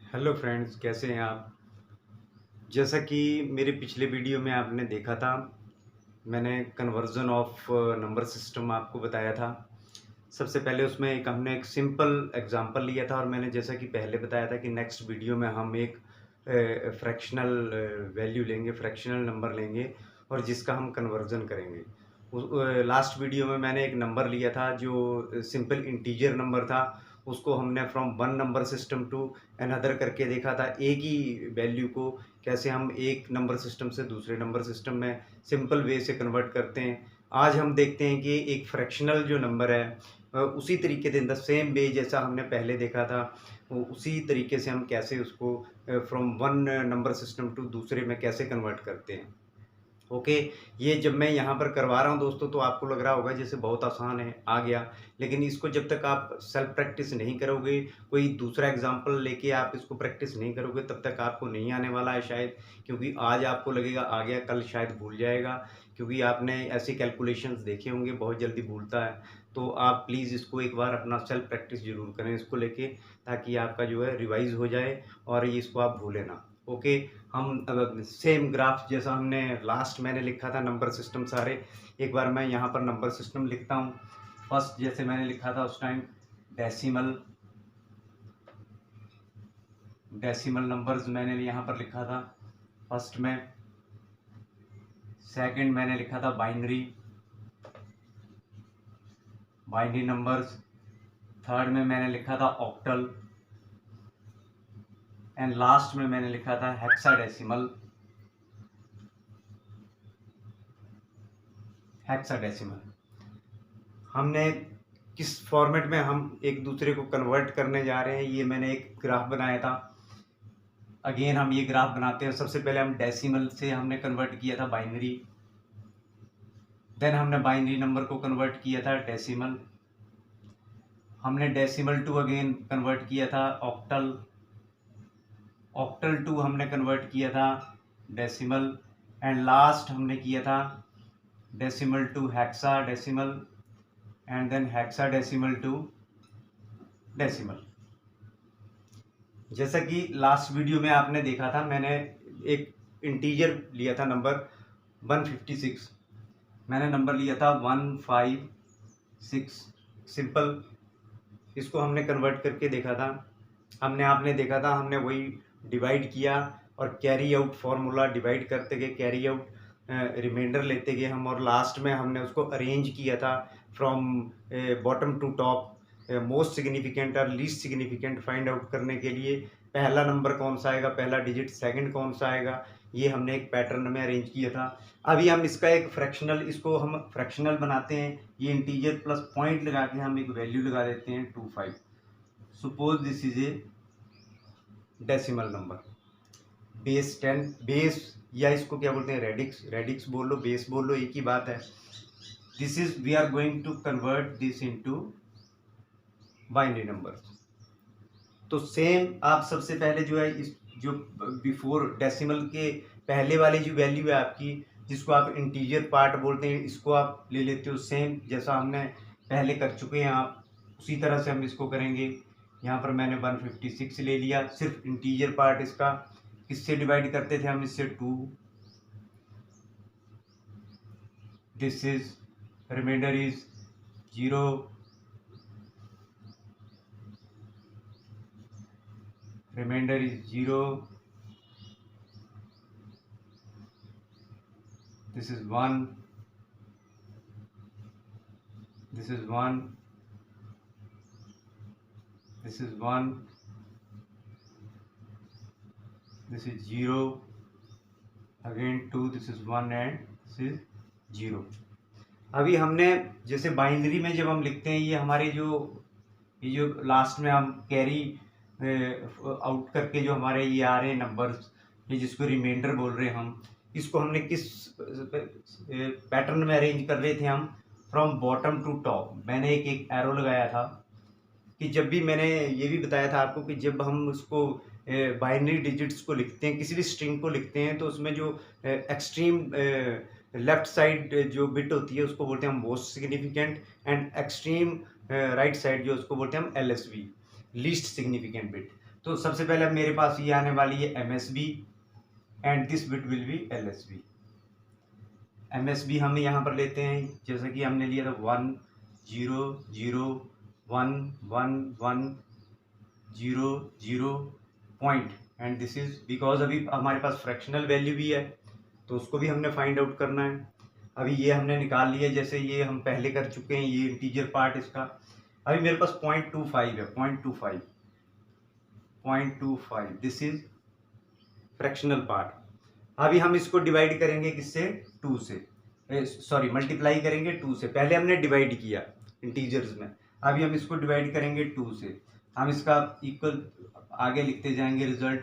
Hello friends, कैसे हैं आप। जैसा कि मेरे पिछले वीडियो में आपने देखा था, मैंने कन्वर्जन ऑफ नंबर सिस्टम आपको बताया था। सबसे पहले उसमें हमने एक सिंपल एग्जांपल लिया था और मैंने जैसा कि पहले बताया था कि नेक्स्ट वीडियो में हम एक फ्रैक्शनल वैल्यू लेंगे, फ्रैक्शनल नंबर लेंगे और जिसका हम कन्वर्जन करेंगे। लास्ट वीडियो में मैंने एक नंबर लिया था जो सिंपल इंटीजर नंबर था। उसको हमने from one number system to another करके देखा था। एक ही वैल्यू को कैसे हम एक नंबर सिस्टम से दूसरे नंबर सिस्टम में सिंपल वे से कन्वर्ट करते हैं। आज हम देखते हैं कि एक फ्रैक्शनल जो नंबर है उसी तरीके से इन द सेम वे जैसा हमने पहले देखा था, उसी तरीके से हम कैसे उसको from one number system to दूसरे में कैसे कन्वर्ट करते हैं। ओके। ये जब मैं यहाँ पर करवा रहा हूँ दोस्तों, तो आपको लग रहा होगा जैसे बहुत आसान है, आ गया। लेकिन इसको जब तक आप सेल्फ प्रैक्टिस नहीं करोगे, कोई दूसरा एग्जांपल लेके आप इसको प्रैक्टिस नहीं करोगे, तब तक आपको नहीं आने वाला है शायद। क्योंकि आज आपको लगेगा आ गया, कल शायद भूल जाएगा। क्योंकि आपने ऐसे कैलकुलेशंस देखे होंगे, बहुत जल्दी भूलता है। तो आप प्लीज़ इसको एक बार अपना सेल्फ प्रैक्टिस ज़रूर करें इसको लेके, ताकि आपका जो है रिवाइज़ हो जाए और ये इसको आप भूलें ना। ओके। हम सेम ग्राफ जैसा हमने लास्ट मैंने लिखा था नंबर सिस्टम सारे, एक बार मैं यहाँ पर नंबर सिस्टम लिखता हूँ। फर्स्ट जैसे मैंने लिखा था उस टाइम डेसिमल डेसिमल नंबर्स मैंने यहाँ पर लिखा था फर्स्ट में। सेकंड मैंने लिखा था बाइनरी बाइनरी नंबर्स। थर्ड में मैंने लिखा था ऑक्टल। एंड लास्ट में मैंने लिखा था हेक्साडेसिमल। हेक्साडेसिमल हमने किस फॉर्मेट में हम एक दूसरे को कन्वर्ट करने जा रहे हैं, ये मैंने एक ग्राफ बनाया था। अगेन हम ये ग्राफ बनाते हैं। सबसे पहले हम डेसिमल से हमने कन्वर्ट किया था बाइनरी, देन हमने बाइनरी नंबर को कन्वर्ट किया था डेसिमल, हमने डेसिमल टू अगेन कन्वर्ट किया था ऑक्टल, ऑक्टल टू हमने कन्वर्ट किया था डेसिमल, एंड लास्ट हमने किया था decimal to hexadecimal, and then hexadecimal to decimal. जैसा कि लास्ट वीडियो में आपने देखा था, मैंने एक इंटीजर लिया था नंबर 156। मैंने नंबर लिया था 156 सिंपल। इसको हमने कन्वर्ट करके देखा था। आपने देखा था, हमने वही डिवाइड किया और कैरी आउट फार्मूला डिवाइड करते गए, कैरी आउट रिमाइंडर लेते गए हम, और लास्ट में हमने उसको अरेंज किया था from bottom to top, most significant और लीस्ट सिग्निफिकेंट फाइंड आउट करने के लिए। पहला नंबर कौन सा आएगा, पहला डिजिट, सेकंड कौन सा आएगा, ये हमने एक पैटर्न में अरेंज किया था। अभी हम इसका एक फ्रैक्शनल, इसको हम फ्रैक्शनल बनाते हैं। ये इंटीजर प्लस पॉइंट लगा के हम एक वैल्यू लगा देते हैं 25। Suppose this is a decimal number, base 10, base या इसको क्या बोलते हैं, रेडिक्स, रेडिक्स बोल लो, बेस बोल लो, एक ही बात है। This is, we are going to convert this into binary numbers. तो सेम आप सबसे पहले जो है इस जो बिफोर डेसिमल के पहले वाली जो वैल्यू है आपकी, जिसको आप इंटीजर पार्ट बोलते हैं, इसको आप ले लेते हो सेम जैसा हमने पहले कर चुके हैं आप, उसी तरह से हम इसको करेंगे। यहाँ पर मैंने 156 ले लिया, सिर्फ इंटीजर पार्ट इसका। किससे डिवाइड करते थे हम, इससे 2। This is, remainder is 0, remainder is 0, this is 1, this is 1, this is 1, this is 0, again 2, this is 1 and this is 0। अभी हमने जैसे बाइनरी में जब हम लिखते हैं, ये हमारे ये जो लास्ट में हम कैरी आउट करके जो हमारे ये आ रहे हैं नंबर्स, ये जिसको रिमाइंडर बोल रहे हैं हम, इसको हमने किस पैटर्न में अरेंज कर रहे थे हम, फ्रॉम बॉटम टू टॉप। मैंने एक एरो लगाया था कि जब भी, मैंने ये भी बताया था आपको कि जब हम उसको बाइनरी डिजिट्स को लिखते हैं, किसी भी स्ट्रिंग को लिखते हैं, तो उसमें जो एक्सट्रीम लेफ्ट साइड जो बिट होती है उसको बोलते हैं हम most significant, and extreme right side जो उसको बोलते हैं हम LSB, लीस्ट सिग्निफिकेंट बिट। तो सबसे पहले अब मेरे पास ये आने वाली है MSB and this bit will be LSB। MSB हम यहाँ पर लेते हैं, जैसे कि हमने लिया था 1 0 0 1 1 1 0 0 point and this is because अभी हमारे पास फ्रैक्शनल वैल्यू भी है तो उसको भी हमने फाइंड आउट करना है। अभी ये हमने निकाल लिया, जैसे ये हम पहले कर चुके हैं, ये इंटीजर पार्ट इसका। अभी मेरे पास 0.25 है, 0.25 दिस इज फ्रैक्शनल पार्ट। अभी हम इसको डिवाइड करेंगे किससे, 2 से, सॉरी मल्टीप्लाई करेंगे 2 से। पहले हमने डिवाइड किया इंटीजर्स में, अभी हम इसको डिवाइड करेंगे 2 से। हम इसका इक्वल आगे लिखते जाएंगे रिजल्ट,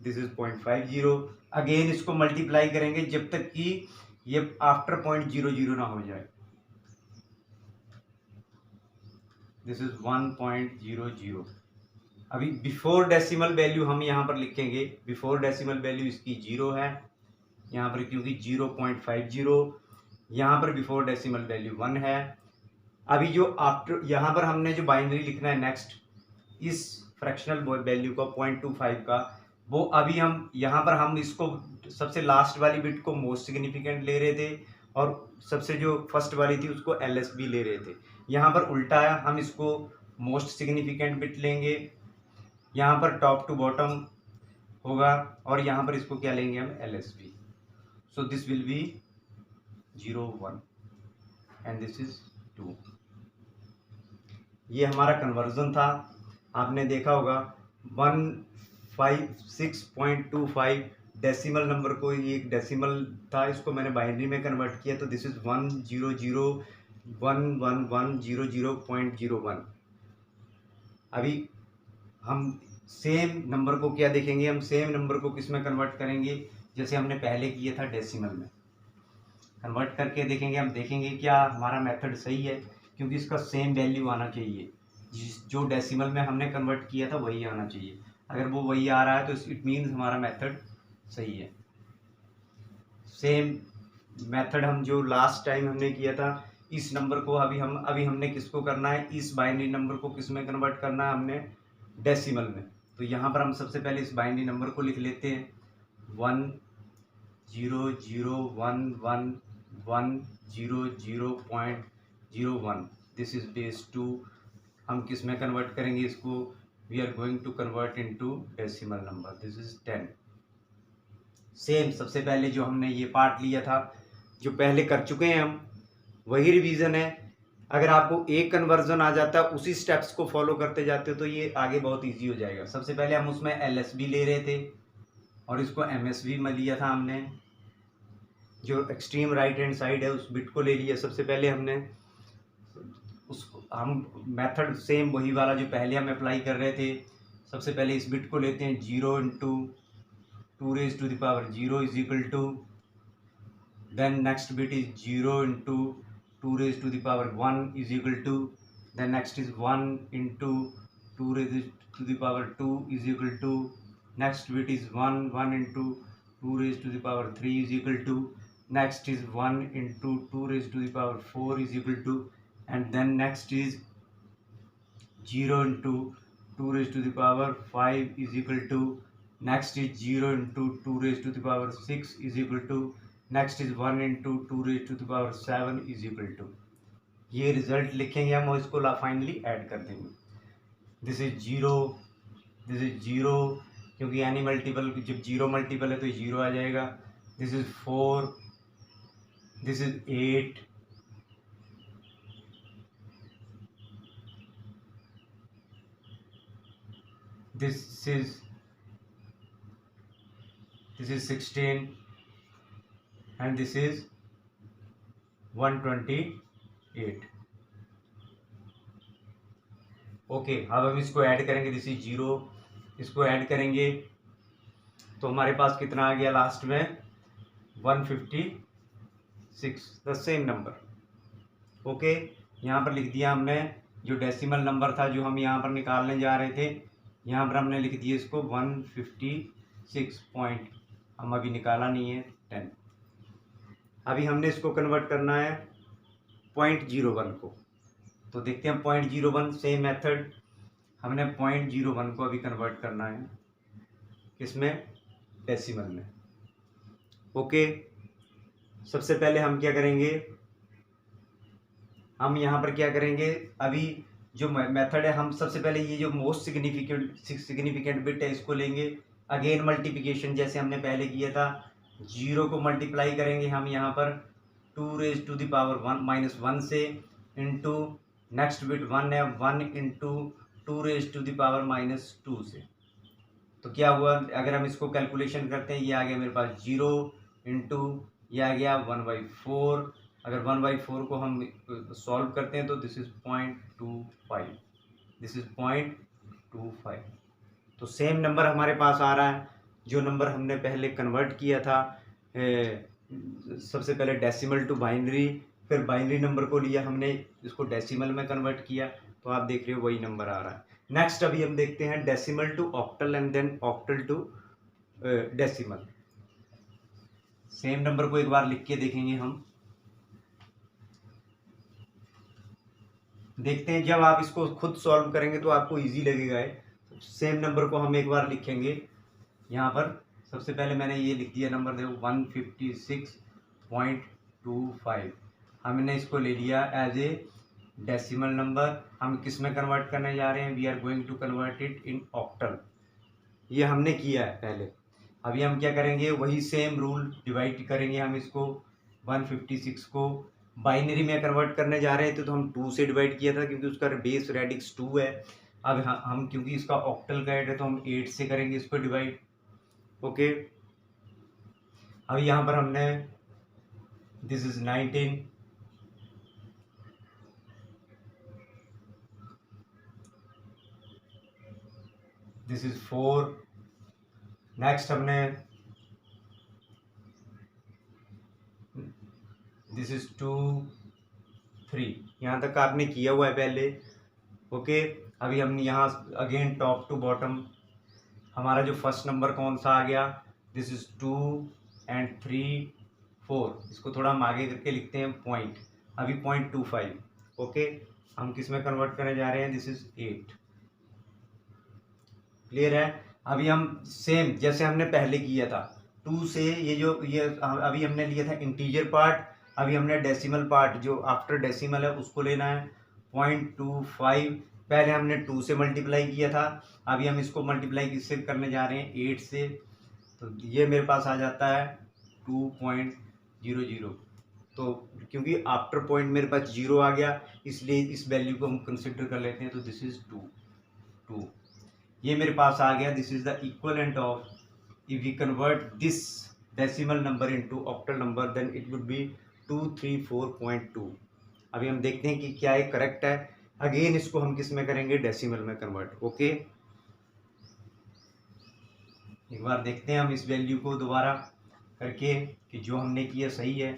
दिस इज 0.50। अगेन इसको मल्टीप्लाई करेंगे जब तक कि ये आफ्टर 0.00 ना हो जाए, दिस इज 1.00। अभी बिफोर डेसिमल वैल्यू हम यहाँ पर लिखेंगे, बिफोर डेसिमल वैल्यू इसकी 0 है यहाँ पर, क्योंकि 0.50 यहाँ पर बिफोर डेसिमल वैल्यू 1 है। अभी जो आफ्टर यहाँ पर हमने जो बाइनरी लिखना है नेक्स्ट, इस फ्रैक्शनल वैल्यू का 0.25 का, वो अभी हम यहाँ पर हम इसको सबसे लास्ट वाली बिट को मोस्ट सिग्निफिकेंट ले रहे थे और सबसे जो फर्स्ट वाली थी उसको LSB ले रहे थे। यहाँ पर उल्टा है, हम इसको मोस्ट सिग्निफिकेंट बिट लेंगे, यहाँ पर टॉप टू बॉटम होगा और यहाँ पर इसको क्या लेंगे हम, LSB। So this will be 0 1 and this is 2। ये हमारा कन्वर्जन था, आपने देखा होगा 156.25 डेसिमल नंबर को, ये एक डेसिमल था, इसको मैंने बाइनरी में कन्वर्ट किया तो दिस इज 100111000.01। अभी हम सेम नंबर को क्या देखेंगे, हम सेम नंबर को किस में कन्वर्ट करेंगे, जैसे हमने पहले किया था डेसिमल में कन्वर्ट करके देखेंगे। हम देखेंगे क्या हमारा मेथड सही है, क्योंकि इसका सेम वैल्यू आना चाहिए, जो डेसिमल में हमने कन्वर्ट किया था वही आना चाहिए। अगर वो वही आ रहा है तो इट मीन्स हमारा मेथड सही है। सेम मेथड हम जो लास्ट टाइम हमने किया था, इस नंबर को अभी हमने किसको करना है, इस बाइनरी नंबर को किस में कन्वर्ट करना है, हमने डेसिमल में। तो यहाँ पर हम सबसे पहले इस बाइनरी नंबर को लिख लेते हैं 100111000.01। This is base 2। हम किस में कन्वर्ट करेंगे इसको, we are going to convert into decimal number, this is 10। Same सबसे पहले जो हमने ये पार्ट लिया था, जो पहले कर चुके हैं हम, वही रिवीजन है। अगर आपको एक कन्वर्जन आ जाता है, उसी स्टेप्स को फॉलो करते जाते हो तो ये आगे बहुत इजी हो जाएगा। सबसे पहले हम उसमें LSB ले रहे थे और इसको MSB में लिया था हमने, जो एक्सट्रीम राइट हैंड साइड है उस बिट को ले लिया सबसे पहले हमने। उसको हम मेथड सेम वही वाला जो पहले हम अप्लाई कर रहे थे। सबसे पहले इस बिट को लेते हैं 0 into 2 raised to the power 0 is equal to, then next bit is 0 into 2 raised to the power 1 is equal to, then next is 1 into 2 raised to the power 2 is equal to, next bit is 1 into 2 raised to the power 3 is equal to, next is 1 into 2 raised to the power 4 is equal to, and then next is 0 into 2 raised to the power 5 is equal to, next is 0 into 2 raised to the power 6 is equal to, next is 1 into 2 raised to the power 7 is equal to। ये result लिखेंगे हम और इसको finally add कर देंगे। This is 0, this is 0, क्योंकि any multiple जब 0 multiple है तो 0 आ जाएगा। This is 4, this is 8, this is 16 and this is 128। Okay, अब हम इसको ऐड करेंगे, दिस इज 0, इसको ऐड करेंगे तो हमारे पास कितना आ गया लास्ट में, 156, द सेम नंबर। ओके, यहाँ पर लिख दिया हमने जो डेसिमल नंबर था जो हम यहाँ पर निकालने जा रहे थे, यहाँ पर हमने लिख दिया इसको 156 पॉइंट, हम अभी निकाला नहीं है 10। अभी हमने इसको कन्वर्ट करना है 0.01 को, तो देखते हैं 0.01 सेम मेथड। हमने 0.01 को अभी कन्वर्ट करना है किसमें, डेसिमल में। ओके, सबसे पहले हम क्या करेंगे, हम यहाँ पर क्या करेंगे, अभी जो मेथड है, हम सबसे पहले ये जो मोस्ट सिग्निफिकेंट बिट है इसको लेंगे। अगेन मल्टीप्लिकेशन जैसे हमने पहले किया था, 0 को मल्टीप्लाई करेंगे हम यहाँ पर 2⁻1 से, इंटू नेक्स्ट बिट 1 है, 1 इंटू 2⁻2 से। तो क्या हुआ, अगर हम इसको कैलकुलेशन करते हैं, ये आ गया मेरे पास 0 इंटू ये आ गया 1/4। अगर 1/4 को हम सॉल्व करते हैं तो दिस इज 0.25, दिस इज 0.25। तो सेम नंबर हमारे पास आ रहा है जो नंबर हमने पहले कन्वर्ट किया था, सबसे पहले डेसिमल टू बाइनरी, फिर बाइनरी नंबर को लिया हमने, इसको डेसिमल में कन्वर्ट किया, तो आप देख रहे हो वही नंबर आ रहा है। नेक्स्ट अभी हम देखते हैं decimal to octal and then octal to decimal. Same number को एक बार लिख के देखेंगे हम, देखते हैं जब आप इसको खुद सॉल्व करेंगे तो आपको इजी लगेगा। सेम नंबर को हम एक बार लिखेंगे यहाँ पर। सबसे पहले मैंने ये लिख दिया नंबर, देखो 156.25। हमने इसको ले लिया एज ए डेसिमल नंबर। हम किस में कन्वर्ट करने जा रहे हैं, we are going to convert it in octal. ये हमने किया है पहले। अभी हम क्या करेंगे, वही सेम रूल डिवाइड करेंगे हम इसको, 156 को बाइनरी में कन्वर्ट करने जा रहे थे तो हम 2 से डिवाइड किया था क्योंकि उसका बेस रेडिक्स 2 है। अब हम क्योंकि इसका ऑक्टल का है तो हम 8 से करेंगे इसको डिवाइड। ओके, अब यहाँ पर हमने this is 19, this is 4, next हमने दिस इज 2, 3, यहाँ तक आपने किया हुआ है पहले। ओके, अभी हम यहाँ अगेन टॉप टू बॉटम, हमारा जो फर्स्ट नंबर कौन सा आ गया, दिस इज 2 एंड 3, 4। इसको थोड़ा हम आगे करके लिखते हैं पॉइंट, अभी 0.25। ओके, हम किस में कन्वर्ट करने जा रहे हैं, दिस इज 8। क्लियर है। अभी हम सेम जैसे हमने पहले किया था 2 से, ये अभी हमने लिया था इंटीजर पार्ट, अभी हमने डेसिमल पार्ट जो आफ्टर डेसिमल है उसको लेना है 0.25। पहले हमने 2 से मल्टीप्लाई किया था, अभी हम इसको मल्टीप्लाई किससे करने जा रहे हैं, 8 से। तो ये मेरे पास आ जाता है 2.00। तो क्योंकि आफ्टर पॉइंट मेरे पास 0 आ गया इसलिए इस वैल्यू को हम कंसिडर कर लेते हैं, तो दिस इज 2। ये मेरे पास आ गया, this is the equivalent of, if we convert this decimal number into octal number then it would be 234.2। अभी हम देखते हैं कि क्या ये करेक्ट है। अगेन इसको हम किस में करेंगे, डेसिमल में कन्वर्ट। ओके, एक बार देखते हैं हम इस वैल्यू को दोबारा करके कि जो हमने किया सही है।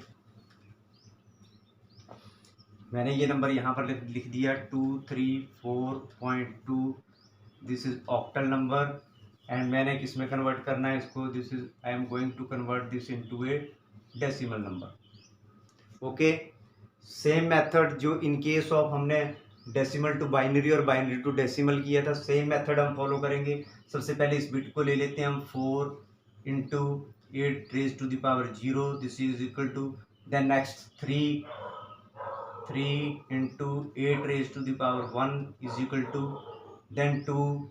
मैंने ये नंबर यहाँ पर लिख दिया 234.2, this is octal number, and मैंने किस में कन्वर्ट करना है इसको, this is I am going to convert this into a decimal number. Okay, same method जो इन केस ऑफ हमने डेसिमल टू बाइनरी और बाइनरी टू डेसिमल किया था, सेम मेथड हम फॉलो करेंगे। सबसे पहले इस बिट को ले लेते हैं हम 4 into 8 raise to the power 0, this is equal to, then next 3 into 8 raise to the power 1 is equal to, then 2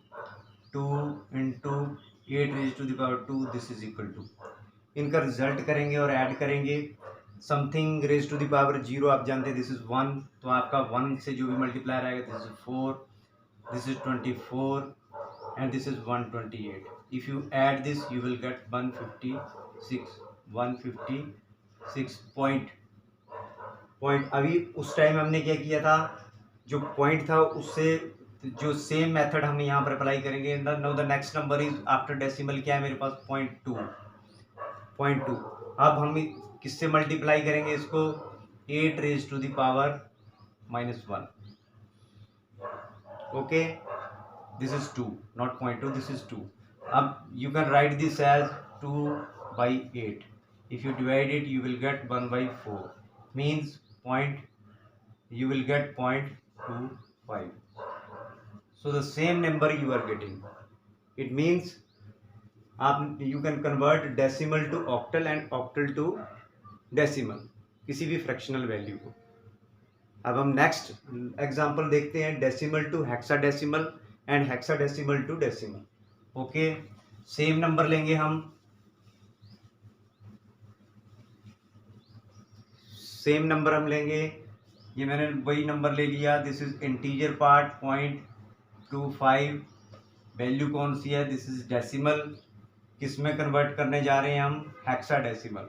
into 8 raise to the power 2, this is equal to. इनका रिजल्ट करेंगे और add करेंगे। Something raise to the power 0 आप जानते हैं, this is 1, तो आपका 1 से जो भी मल्टीप्लायर आएगा, this is 4, this is 24 and this is 128। If you add this you will gate 156 point. अभी उस टाइम हमने क्या किया था, जो पॉइंट था उससे जो सेम मेथड हम यहाँ पर अप्लाई करेंगे। Now the next number is after decimal, क्या है मेरे पास 0.2। अब हम किससे मल्टीप्लाई करेंगे इसको, 8 raise to the power -1। Okay, this is 2, not 0.2, this is 2। अब you can write this as 2/8। If you divide it you will get 1/4, means you will get 0.25। so the same number you are getting. It means आप you can convert decimal to octal and octal to decimal, किसी भी fractional value को। अब हम next example देखते हैं, decimal to hexadecimal and hexadecimal to decimal. Okay, same number लेंगे हम, सेम नंबर हम लेंगे, ये मैंने वही नंबर ले लिया, this is integer part 0.25, value कौन सी है, दिस इज डेसिमल, किस में कन्वर्ट करने जा रहे हैं हम, हेक्साडेसिमल।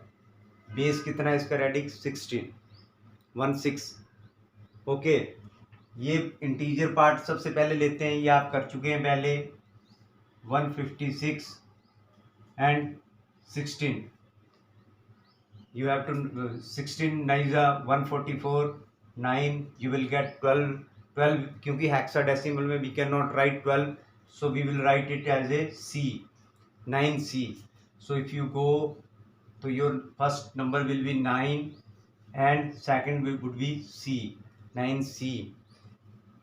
बेस कितना है इसका, रेडिक्स 16। ओके, ये इंटीजर पार्ट सबसे पहले लेते हैं, ये आप कर चुके हैं पहले, 156 and 16, you have to 16 9 144, 9 you will get 12 क्योंकि हेक्साडेसिमल में we cannot write 12, so we will write it as a C, 9C. So if you go to your first number will be 9 and second would be C, 9C.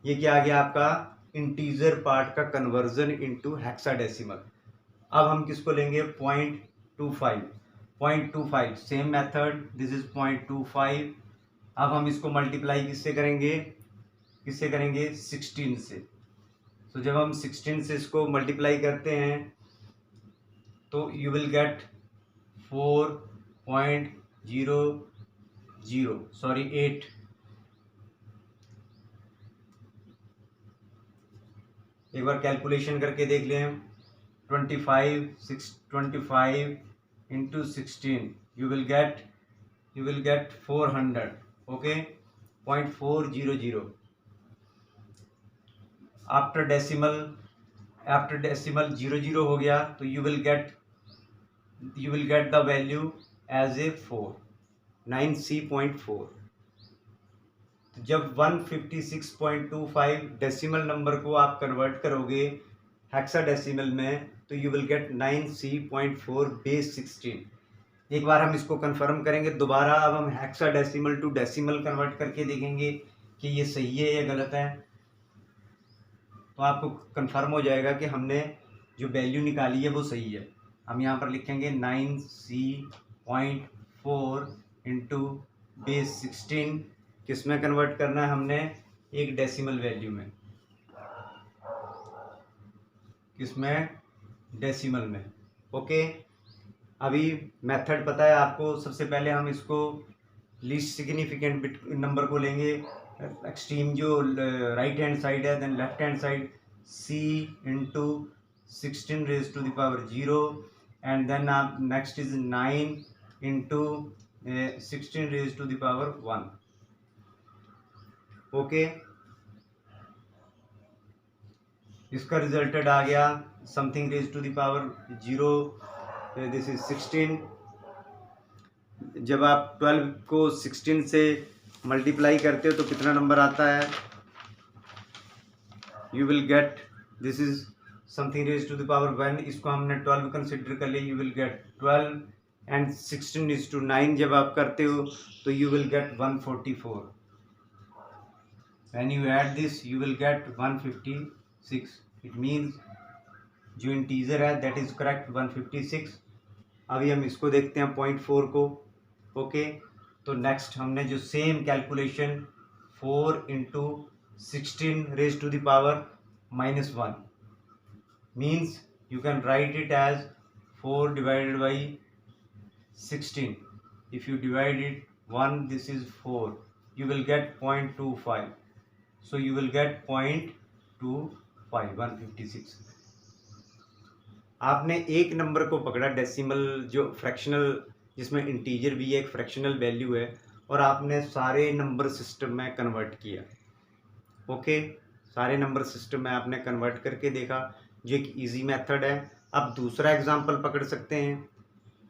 ये क्या आ गया आपका, integer part का conversion into hexadecimal. अब हम किसको लेंगे, 0.25, same method, this is 0.25। अब हम इसको मल्टीप्लाई किससे करेंगे, 16 से। तो जब हम 16 से इसको मल्टीप्लाई करते हैं तो यू विल गेट 8। एक बार कैलकुलेशन करके देख लें, 25 into 16 you will get 400, okay, 0.400। After decimal 0 हो गया तो you will get the value as a 4, 9C.4। तो जब 156.25 डेसिमल नंबर को आप कन्वर्ट करोगे हेक्साडेसिमल में तो you will gate 9C.4 base 16। एक बार हम इसको कंफर्म करेंगे दोबारा, अब हम हेक्साडेसिमल टू डेसिमल कन्वर्ट करके देखेंगे कि ये सही है या गलत है, तो आपको कंफर्म हो जाएगा कि हमने जो वैल्यू निकाली है वो सही है। हम यहाँ पर लिखेंगे 9C.4 इंटू बेस 16, किस में कन्वर्ट करना है हमने, एक डेसिमल वैल्यू में, किसमें, डेसिमल में। ओके, अभी मेथड पता है आपको, सबसे पहले हम इसको लीस्ट सिग्निफिकेंट बिट नंबर को लेंगे, एक्सट्रीम जो राइट हैंड साइड है, then left hand side C into 16 raise to the power 0, and then आप next is 9 into 16 raise to the power 1। Okay, इसका रिजल्टेड आ गया something raise to the power 0, this is 16। जब आप 12 को 16 से multiply करते हो तो कितना नंबर आता है, you will get, this is something raise to the power 1, इसको हमने 12 कंसिडर कर लिया, यू विल गेट 12 एंड 16:9 जब आप करते हो तो you will gate 144। When you add this you will get 156, it means जो इंटीजर है that is correct 156। अभी हम इसको देखते हैं 0.4 को। ओके, तो नेक्स्ट हमने जो same calculation 4 into 16 raise to the power -1 means you can write it as 4 divided by 16। if you divide it 1, this is 4, you will get 0.25, so you will get 0.25, 156। आपने एक नंबर को पकड़ा decimal जो fractional जिसमें integer भी एक fractional value है और आपने सारे नंबर सिस्टम में कन्वर्ट किया। ओके, सारे नंबर सिस्टम में आपने कन्वर्ट करके देखा, जो एक इजी मेथड है। अब दूसरा एग्जांपल पकड़ सकते हैं,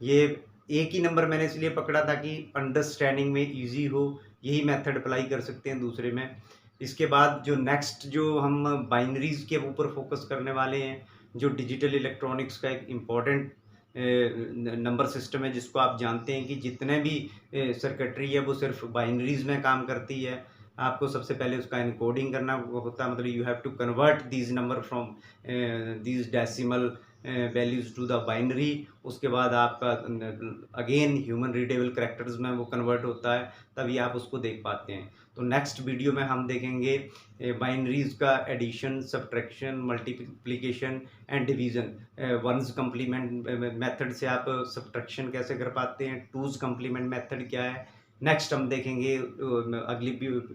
ये एक ही नंबर मैंने इसलिए पकड़ा था कि अंडरस्टैंडिंग में इजी हो, यही मेथड अप्लाई कर सकते हैं दूसरे में। इसके बाद जो नेक्स्ट जो हम बाइनरीज के ऊपर फोकस करने वाले हैं, जो डिजिटल इलेक्ट्रॉनिक्स का एक इम्पॉर्टेंट नंबर सिस्टम है, जिसको आप जानते हैं कि जितने भी सर्किटरी है वो सिर्फ बाइनरीज में काम करती है। आपको सबसे पहले उसका एनकोडिंग करना होता है, मतलब you have to convert these number from these decimal values to the binary. उसके बाद आपका अगेन ह्यूमन रीडेबल करेक्टर्स में वो कन्वर्ट होता है, तभी आप उसको देख पाते हैं। तो नेक्स्ट वीडियो में हम देखेंगे बाइनरीज का addition, subtraction, multiplication and division. Ones complement method से आप सब्ट्रैक्शन कैसे कर पाते हैं, टूज कम्प्लीमेंट मेथड क्या है, नेक्स्ट हम देखेंगे।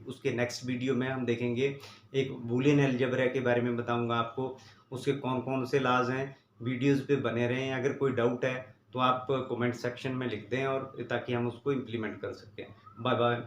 उसके नेक्स्ट वीडियो में हम देखेंगे एक बूलियन अलजेब्रा के बारे में बताऊंगा आपको, उसके कौन कौन से लाज हैं। वीडियोस पे बने रहें। अगर कोई डाउट है तो आप कमेंट सेक्शन में लिख दें, और ताकि हम उसको इम्प्लीमेंट कर सकें। Bye bye.